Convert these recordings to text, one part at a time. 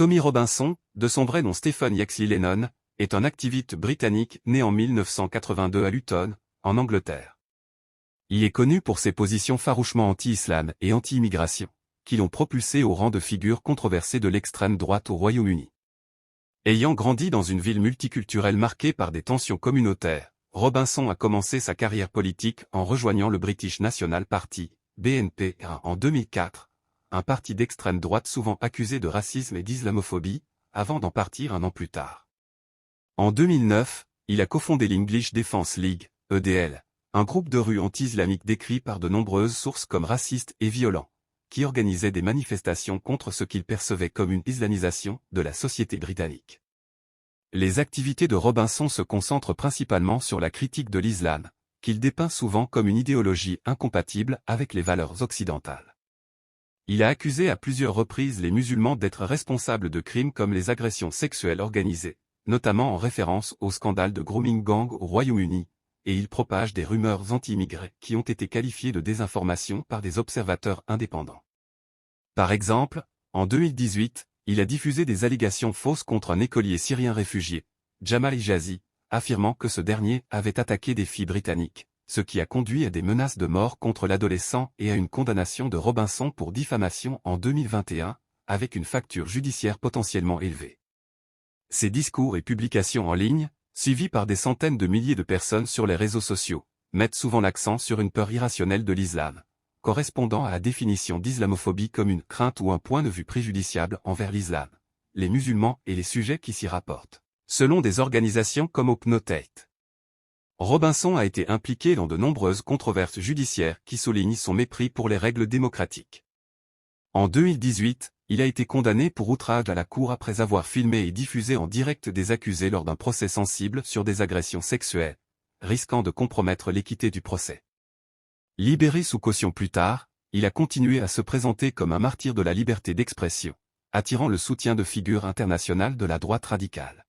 Tommy Robinson, de son vrai nom Stephen Yaxley Lennon, est un activiste britannique né en 1982 à Luton, en Angleterre. Il est connu pour ses positions farouchement anti-islam et anti-immigration, qui l'ont propulsé au rang de figure controversée de l'extrême droite au Royaume-Uni. Ayant grandi dans une ville multiculturelle marquée par des tensions communautaires, Robinson a commencé sa carrière politique en rejoignant le British National Party, BNP, en 2004, un parti d'extrême droite souvent accusé de racisme et d'islamophobie, avant d'en partir un an plus tard. En 2009, il a cofondé l'English Defence League, EDL, un groupe de rue anti-islamique décrit par de nombreuses sources comme raciste et violent, qui organisait des manifestations contre ce qu'il percevait comme une islamisation de la société britannique. Les activités de Robinson se concentrent principalement sur la critique de l'islam, qu'il dépeint souvent comme une idéologie incompatible avec les valeurs occidentales. Il a accusé à plusieurs reprises les musulmans d'être responsables de crimes comme les agressions sexuelles organisées, notamment en référence au scandale de grooming gang au Royaume-Uni, et il propage des rumeurs anti-immigrés qui ont été qualifiées de désinformation par des observateurs indépendants. Par exemple, en 2018, il a diffusé des allégations fausses contre un écolier syrien réfugié, Jamal Hijazi, affirmant que ce dernier avait attaqué des filles britanniques, ce qui a conduit à des menaces de mort contre l'adolescent et à une condamnation de Robinson pour diffamation en 2021, avec une facture judiciaire potentiellement élevée. Ses discours et publications en ligne, suivis par des centaines de milliers de personnes sur les réseaux sociaux, mettent souvent l'accent sur une peur irrationnelle de l'islam, correspondant à la définition d'islamophobie comme une crainte ou un point de vue préjudiciable envers l'islam, les musulmans et les sujets qui s'y rapportent, selon des organisations comme Opnotate. Robinson a été impliqué dans de nombreuses controverses judiciaires qui soulignent son mépris pour les règles démocratiques. En 2018, il a été condamné pour outrage à la cour après avoir filmé et diffusé en direct des accusés lors d'un procès sensible sur des agressions sexuelles, risquant de compromettre l'équité du procès. Libéré sous caution plus tard, il a continué à se présenter comme un martyr de la liberté d'expression, attirant le soutien de figures internationales de la droite radicale.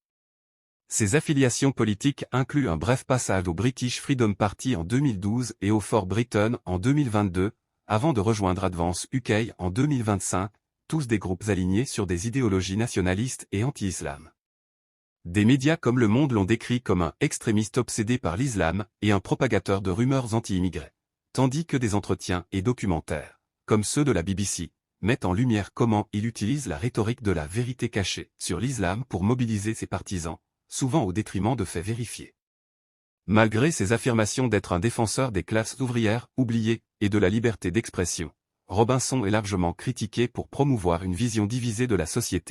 Ses affiliations politiques incluent un bref passage au British Freedom Party en 2012 et au For Britain en 2022, avant de rejoindre Advance UK en 2025, tous des groupes alignés sur des idéologies nationalistes et anti-islam. Des médias comme Le Monde l'ont décrit comme un extrémiste obsédé par l'islam et un propagateur de rumeurs anti-immigrés, tandis que des entretiens et documentaires, comme ceux de la BBC, mettent en lumière comment il utilise la rhétorique de la vérité cachée sur l'islam pour mobiliser ses partisans, souvent au détriment de faits vérifiés. Malgré ses affirmations d'être un défenseur des classes ouvrières oubliées et de la liberté d'expression, Robinson est largement critiqué pour promouvoir une vision divisée de la société.